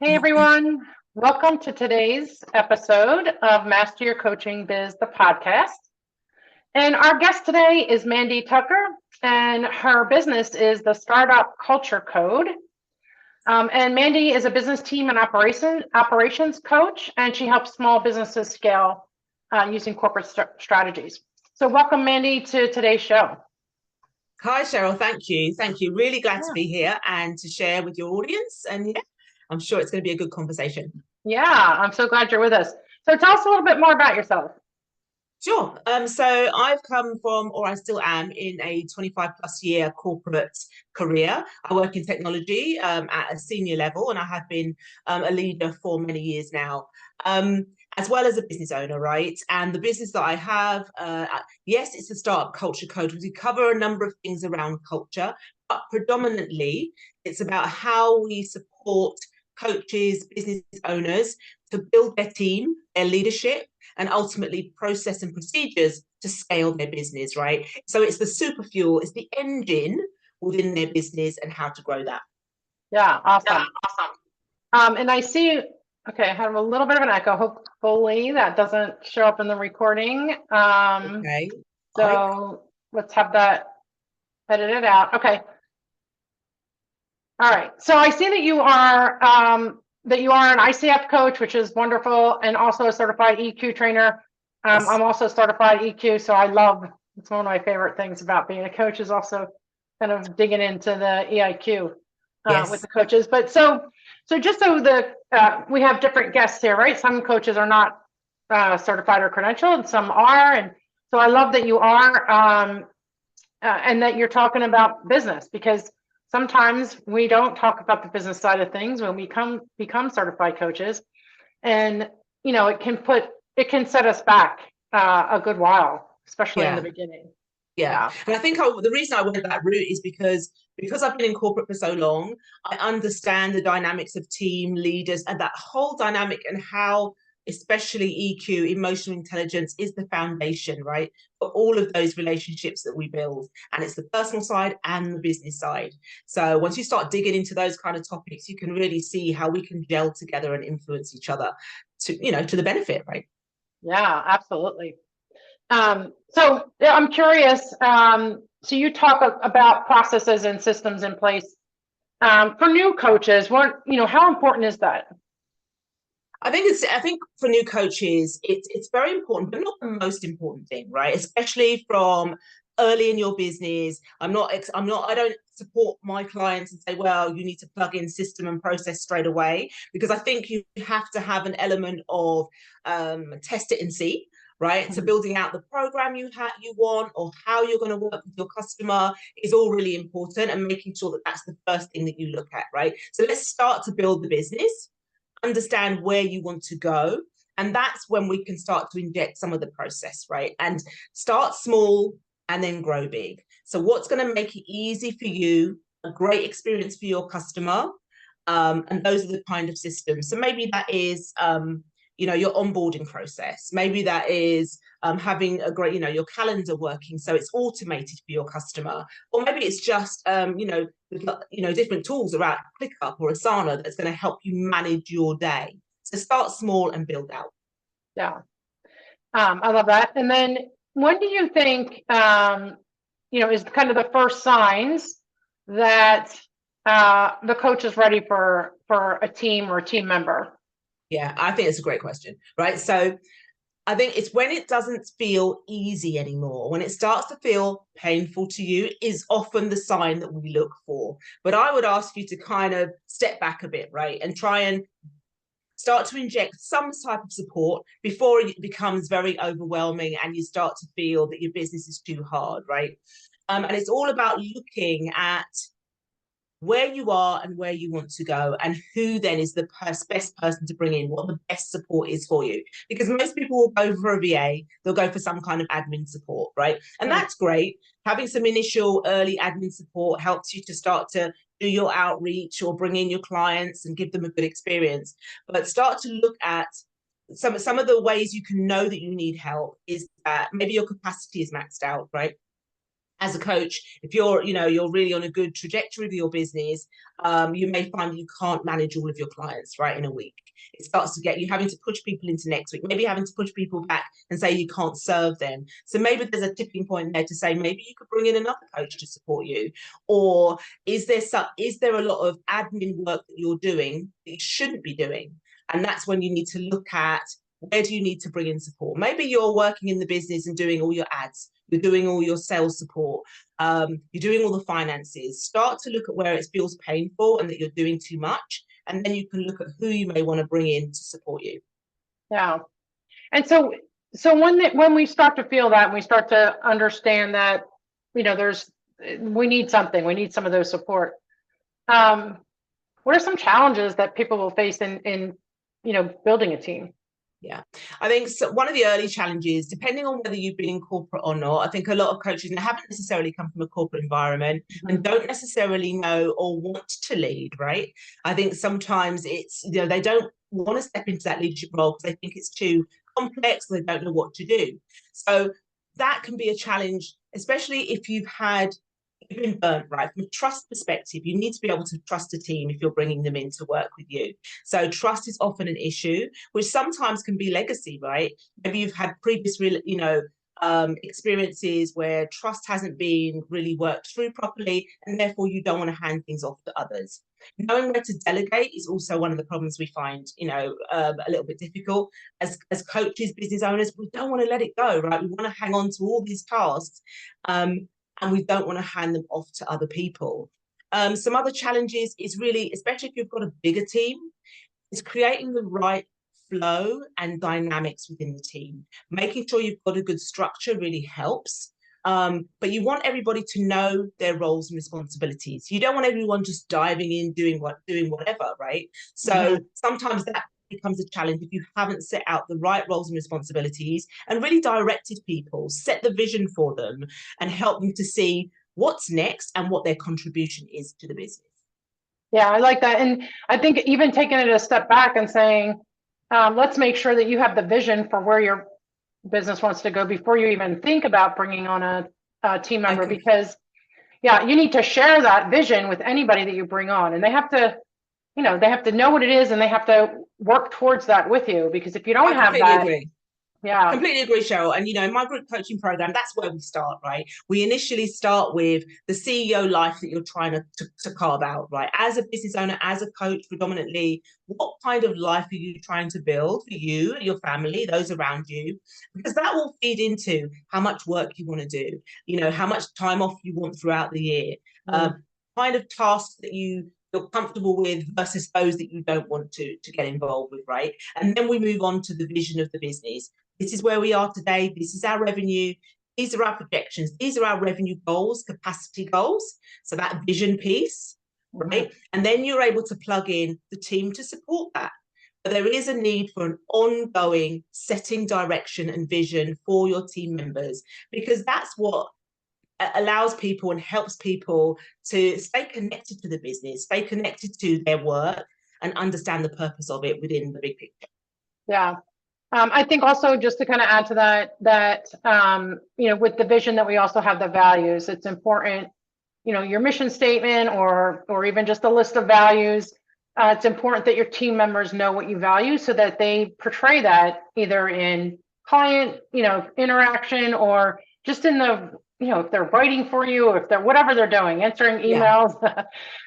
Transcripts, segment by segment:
Hey everyone, welcome to today's episode of Master Your Coaching Biz, the podcast. And our guest today is Mandy Tucker, and her business is the Startup Culture Code. And Mandy is a business team and operations coach, and she helps small businesses scale using corporate strategies. So welcome, Mandy, to today's show. Hi, Cheryl. Thank you. Thank you. Really glad to be here and to share with your audience. And yeah, I'm sure it's going to be a good conversation. Yeah, I'm so glad you're with us. So tell us a little bit more about yourself. Sure. So I've come from, or I still am, in a 25 plus year corporate career. I work in technology at a senior level, and I have been a leader for many years now. As well as a business owner, right? And the business that I have, yes, it's a Startup Culture Code. We cover a number of things around culture, but predominantly it's about how we support coaches, business owners to build their team, their leadership, and ultimately process and procedures to scale their business, right? So it's the super fuel, it's the engine within their business and how to grow that. Yeah, awesome. And I see, okay, I have a little bit of an echo. Hopefully that doesn't show up in the recording. Okay. So let's have that edited out. Okay. All right. So I see that you are an ICF coach, which is wonderful, and also a certified EQ trainer. Yes. I'm also certified EQ, so it's one of my favorite things about being a coach is also kind of digging into the EIQ with the coaches. But so just so we have different guests here, right? Some coaches are not certified or credentialed, and some are, and so I love that you are, and that you're talking about business, because sometimes we don't talk about the business side of things when we become certified coaches, and it can set us back a good while, especially in the beginning. Yeah. And I think the reason I went that route is because I've been in corporate for so long, I understand the dynamics of team leaders and that whole dynamic, and how especially EQ, emotional intelligence, is the foundation, right, for all of those relationships that we build. And it's the personal side and the business side. So once you start digging into those kind of topics, you can really see how we can gel together and influence each other to the benefit, right? Yeah, absolutely. So I'm curious. So you talk about processes and systems in place for new coaches. How important is that? I think for new coaches, it's very important, but not the most important thing, right? Especially from early in your business. I don't support my clients and say, well, you need to plug in system and process straight away, because I think you have to have an element of test it and see. Right. Mm-hmm. So building out the program you want, or how you're going to work with your customer, is all really important, and making sure that that's the first thing that you look at. Right. So let's start to build the business, understand where you want to go, and that's when we can start to inject some of the process, right? And start small and then grow big. So what's going to make it easy for you, a great experience for your customer, and those are the kind of systems. So maybe that is your onboarding process. Maybe that is having a great, your calendar working so it's automated for your customer. Or maybe it's just, different tools around ClickUp or Asana that's going to help you manage your day. So start small and build out. Yeah. I love that. And then when do you think, is kind of the first signs that the coach is ready for a team or a team member? Yeah, I think it's a great question, right? So I think it's when it doesn't feel easy anymore, when it starts to feel painful to you, is often the sign that we look for. But I would ask you to kind of step back a bit, right? And try and start to inject some type of support before it becomes very overwhelming and you start to feel that your business is too hard, right? And it's all about looking at where you are and where you want to go, and who then is the best person to bring in, what the best support is for you. Because most people will go for a VA, they'll go for some kind of admin support, right? And that's great. Having some initial early admin support helps you to start to do your outreach or bring in your clients and give them a good experience. But start to look at some of the ways you can know that you need help is that maybe your capacity is maxed out, right? as a coach, if you're really on a good trajectory of your business, you may find you can't manage all of your clients right in a week. It starts to get you having to push people into next week, maybe having to push people back and say you can't serve them. So maybe there's a tipping point there to say maybe you could bring in another coach to support you. Or is there a lot of admin work that you're doing that you shouldn't be doing? And that's when you need to look at, where do you need to bring in support? Maybe you're working in the business and doing all your ads, you're doing all your sales support, you're doing all the finances. Start to look at where it feels painful and that you're doing too much. And then you can look at who you may want to bring in to support you. Yeah. And so when we start to feel that, we start to understand that, we need some of those support. What are some challenges that people will face in building a team? Yeah, I think one of the early challenges, depending on whether you've been in corporate or not, I think a lot of coaches haven't necessarily come from a corporate environment and don't necessarily know or want to lead, right? I think sometimes it's, they don't want to step into that leadership role because they think it's too complex, they don't know what to do. So that can be a challenge, especially if you've been burnt, right? From a trust perspective, you need to be able to trust a team if you're bringing them in to work with you. So trust is often an issue, which sometimes can be legacy, right? Maybe you've had previous, experiences where trust hasn't been really worked through properly, and therefore you don't want to hand things off to others. Knowing where to delegate is also one of the problems we find, a little bit difficult. As coaches, business owners, we don't want to let it go, right? We want to hang on to all these tasks. And we don't want to hand them off to other people. Some other challenges is really, especially if you've got a bigger team, is creating the right flow and dynamics within the team. Making sure you've got a good structure really helps. But you want everybody to know their roles and responsibilities. You don't want everyone just diving in, doing whatever, right? So sometimes that becomes a challenge if you haven't set out the right roles and responsibilities and really directed people, set the vision for them and help them to see what's next and what their contribution is to the business. Yeah, I like that. And I think even taking it a step back and saying, let's make sure that you have the vision for where your business wants to go before you even think about bringing on a team member, because you need to share that vision with anybody that you bring on, and they have to know what it is, and they have to work towards that with you, because if you don't have that, Yeah, completely agree, Cheryl. And, in my group coaching program, that's where we start, right? We initially start with the CEO life that you're trying to carve out, right? As a business owner, as a coach, predominantly, what kind of life are you trying to build for you, your family, those around you? Because that will feed into how much work you want to do, how much time off you want throughout the year, kind of tasks that you're comfortable with versus those that you don't want to get involved with, right? And then we move on to the vision of the business. This is where we are today. This is our revenue. These are our projections. These are our revenue goals, capacity goals. So that vision piece, right? And then you're able to plug in the team to support that. But there is a need for an ongoing setting direction and vision for your team members, because that's what allows people and helps people to stay connected to the business, stay connected to their work, and understand the purpose of it within the big picture. Yeah. I think also, just to kind of add to that, with the vision, that we also have the values. It's important, your mission statement or even just a list of values. It's important that your team members know what you value, so that they portray that either in client, interaction, or just in the, if they're writing for you, or if they're whatever they're doing, answering emails.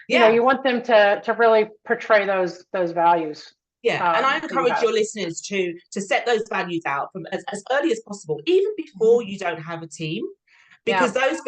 You want them to really portray those values. Yeah, and I encourage your listeners to set those values out from as early as possible, even before you don't have a team, because those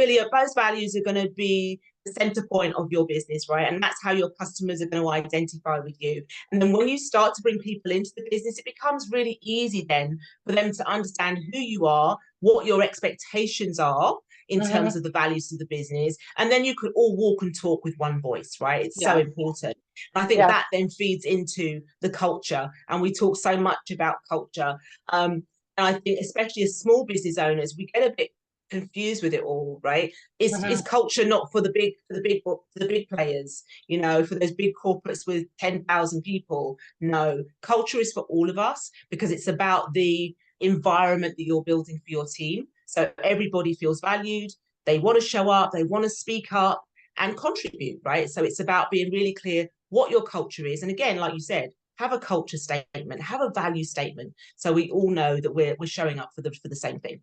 values are going to be the center point of your business, right? And that's how your customers are going to identify with you. And then when you start to bring people into the business, it becomes really easy then for them to understand who you are, what your expectations are in terms of the values of the business. And then you could all walk and talk with one voice, right? It's so important. And I think that then feeds into the culture. And we talk so much about culture. And I think especially as small business owners, we get a bit confused with it all, right? Is culture not for the big players, for those big corporates with 10,000 people? No, culture is for all of us, because it's about the environment that you're building for your team. So everybody feels valued, They want to show up, they want to speak up and contribute, right? So it's about being really clear what your culture is. And again, like you said, have a culture statement, have a value statement, so we all know that we're showing up for the same thing.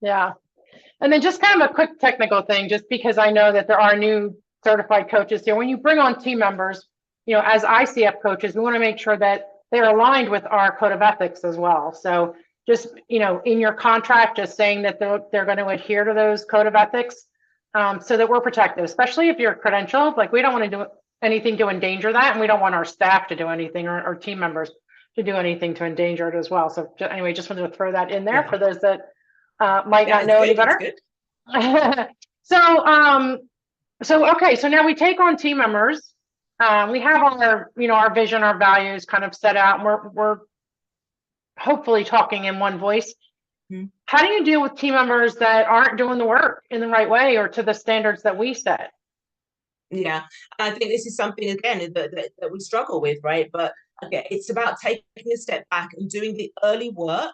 Yeah. And then just kind of a quick technical thing, just because I know that there are new certified coaches here. When you bring on team members, as ICF coaches, we want to make sure that they're aligned with our code of ethics as well. So just, in your contract, just saying that they're going to adhere to those code of ethics, so that we're protected, especially if you're credentialed. Like, we don't want to do anything to endanger that. And we don't want our staff to do anything, or team members to do anything to endanger it as well. So anyway, just wanted to throw that in there for those that might not know any better. Okay, so now we take on team members. We have our vision, our values kind of set out, and we're hopefully talking in one voice. Mm-hmm. How do you deal with team members that aren't doing the work in the right way or to the standards that we set? Yeah, I think this is something, again, that we struggle with, right? But okay, it's about taking a step back and doing the early work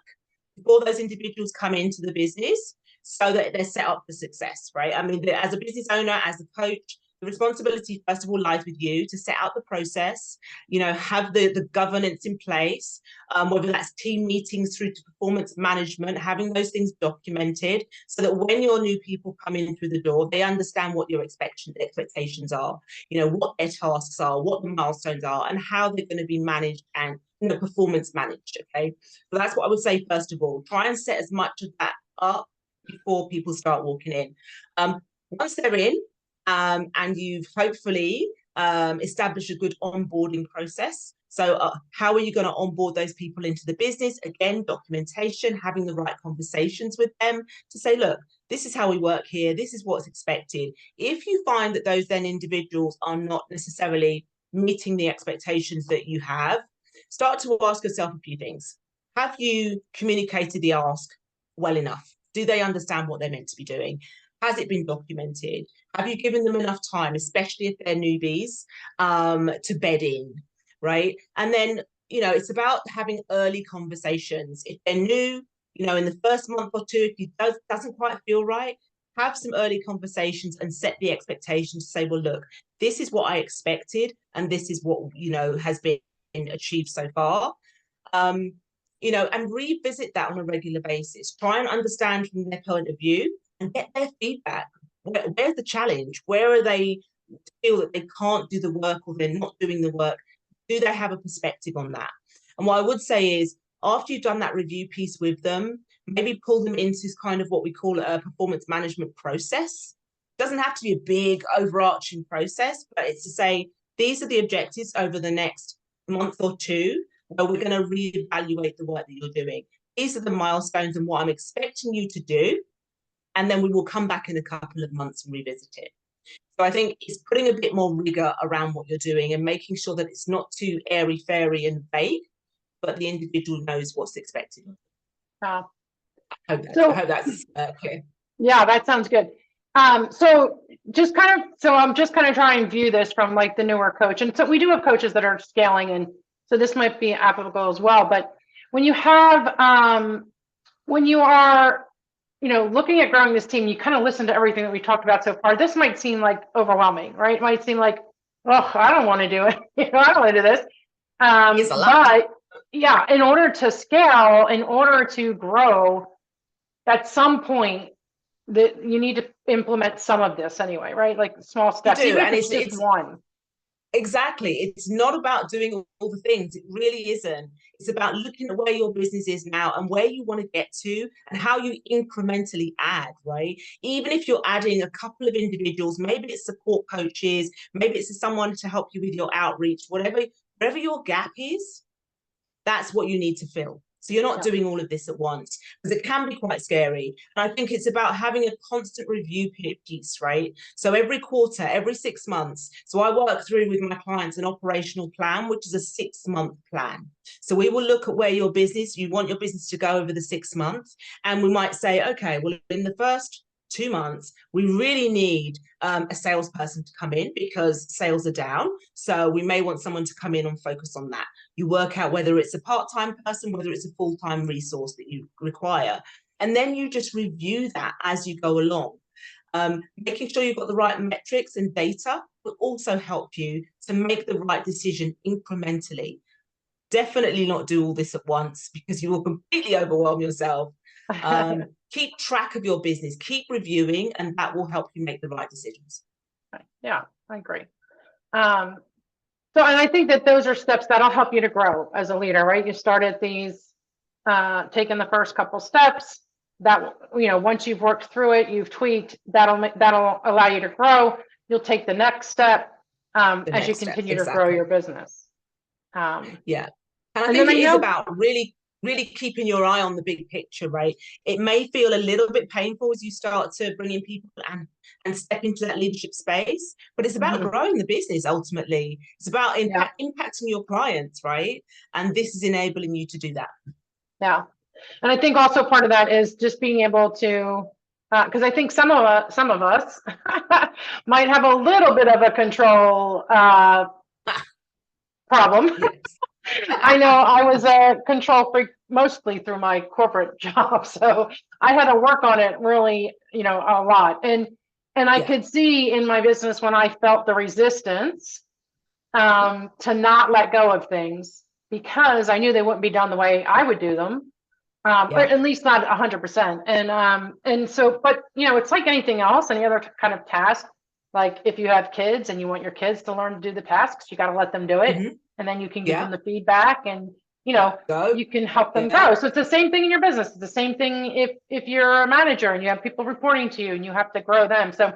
before those individuals come into the business, so that they're set up for success, right? I mean, as a business owner, as a coach, the responsibility, first of all, lies with you to set out the process, have the governance in place, whether that's team meetings through to performance management, having those things documented, so that when your new people come in through the door, they understand what your expectations are, what their tasks are, what the milestones are, and how they're going to be managed and performance managed. Okay, so that's what I would say. First of all, try and set as much of that up before people start walking in. Once they're in, and you've hopefully established a good onboarding process. So how are you going to onboard those people into the business? Again, documentation, having the right conversations with them to say, look, this is how we work here. This is what's expected. If you find that those then individuals are not necessarily meeting the expectations that you have, start to ask yourself a few things. Have you communicated the ask well enough? Do they understand what they're meant to be doing? Has it been documented? Have you given them enough time, especially if they're newbies, to bed in, right? And then, it's about having early conversations. If they're new, in the first month or two, if it doesn't quite feel right, have some early conversations and set the expectations to say, well, look, this is what I expected, and this is what, has been achieved so far. And revisit that on a regular basis. Try and understand from their point of view and get their feedback. Where's the challenge? Where are they feel that they can't do the work, or they're not doing the work? Do they have a perspective on that? And what I would say is, after you've done that review piece with them, maybe pull them into kind of what we call a performance management process. It doesn't have to be a big overarching process, but it's to say, these are the objectives over the next month or two, where we're going to reevaluate the work that you're doing. These are the milestones and what I'm expecting you to do. And then we will come back in a couple of months and revisit it. So I think it's putting a bit more rigor around what you're doing and making sure that it's not too airy-fairy and vague, but the individual knows what's expected. Wow. I hope that's clear. Yeah, that sounds good. So I'm just kind of trying to view this from like the newer coach. And so we do have coaches that are scaling, and so this might be applicable as well. But when you have, when you are, looking at growing this team, you kind of listen to everything that we talked about so far. This might seem like overwhelming, right? It might seem like, oh, I don't want to do it. I don't want to do this. It's a lot. But yeah, in order to scale, in order to grow, at some point that you need to implement some of this anyway, right? Like small steps, even if it's just one. Exactly. It's not about doing all the things. It really isn't. It's about looking at where your business is now and where you want to get to and how you incrementally add, right? Even if you're adding a couple of individuals, maybe it's support coaches, maybe it's someone to help you with your outreach, whatever your gap is, that's what you need to fill. So you're not doing all of this at once, because it can be quite scary. And I think it's about having a constant review piece, right? So every quarter, every 6 months. So I work through with my clients an operational plan, which is a 6-month plan. So we will look at where you want your business to go over the 6 months. And we might say, okay, well, in the first 2 months, we really need a salesperson to come in because sales are down. So we may want someone to come in and focus on that. You work out whether it's a part-time person, whether it's a full-time resource that you require. And then you just review that as you go along. Making sure you've got the right metrics and data will also help you to make the right decision incrementally. Definitely not do all this at once, because you will completely overwhelm yourself. Keep track of your business, keep reviewing, and that will help you make the right decisions. Yeah, I agree. So, and I think that those are steps that'll help you to grow as a leader, right? You started these, taking the first couple steps that, once you've worked through it, you've tweaked, that'll allow you to grow. You'll take the next step as you continue to grow your business. Yeah. And I think it is about really keeping your eye on the big picture, right? It may feel a little bit painful as you start to bring in people and step into that leadership space, but it's about growing the business ultimately. It's about impacting your clients, right? And this is enabling you to do that. Yeah. And I think also part of that is just being able to, because I think some of us might have a little bit of a control problem. Yes. I know I was a control freak mostly through my corporate job, so I had to work on it really, a lot. And I could see in my business when I felt the resistance to not let go of things, because I knew they wouldn't be done the way I would do them, or at least not 100%. And so, but it's like anything else, any other kind of task. Like if you have kids and you want your kids to learn to do the tasks, you got to let them do it. And then you can give them the feedback, and you can help them grow. So it's the same thing in your business. It's the same thing if you're a manager and you have people reporting to you and you have to grow them. So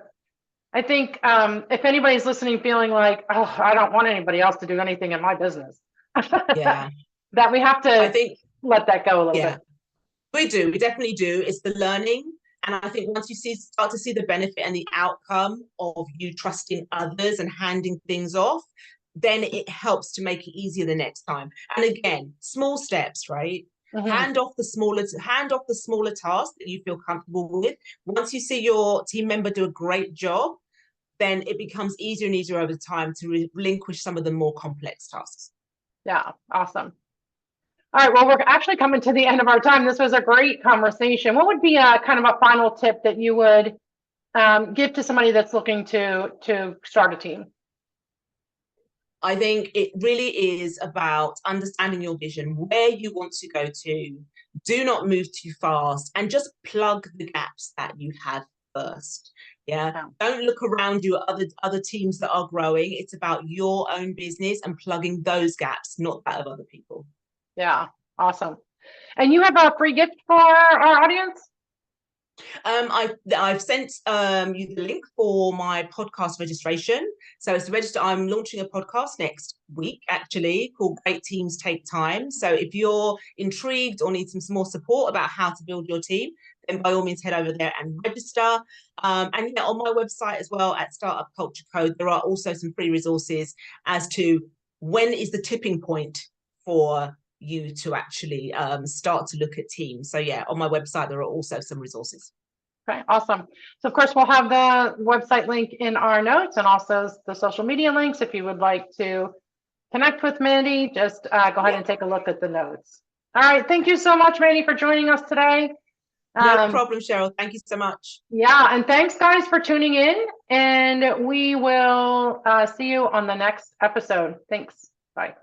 I think if anybody's listening feeling like, oh, I don't want anybody else to do anything in my business, that we have to let that go a little bit. We definitely do. It's the learning. And I think once you start to see the benefit and the outcome of you trusting others and handing things off, then it helps to make it easier the next time. And again, small steps, right? Hand off the smaller tasks that you feel comfortable with. Once you see your team member do a great job, then it becomes easier and easier over time to relinquish some of the more complex tasks. Yeah, awesome. All right, well, we're actually coming to the end of our time. This was a great conversation. What would be a kind of a final tip that you would give to somebody that's looking to start a team? I think it really is about understanding your vision, where you want to go to. Do not move too fast, and just plug the gaps that you have first. Don't look around you at other teams that are growing. It's about your own business and plugging those gaps, not that of other people. Yeah, awesome. And you have a free gift for our audience? I've sent you the link for my podcast registration. So it's to register. I'm launching a podcast next week, actually, called Great Teams Take Time. So if you're intrigued or need some more support about how to build your team, then by all means head over there and register. And on my website as well at Startup Culture Code, there are also some free resources as to when is the tipping point for you to actually start to look at teams. So on my website there are also some resources. Okay, awesome. So of course we'll have the website link in our notes, and also the social media links. If you would like to connect with Mandy, just go ahead and take a look at the notes. All right, thank you so much, Mandy, for joining us today. No problem, Cheryl. Thank you so much. Yeah, and thanks guys for tuning in, and we will see you on the next episode. Thanks. Bye.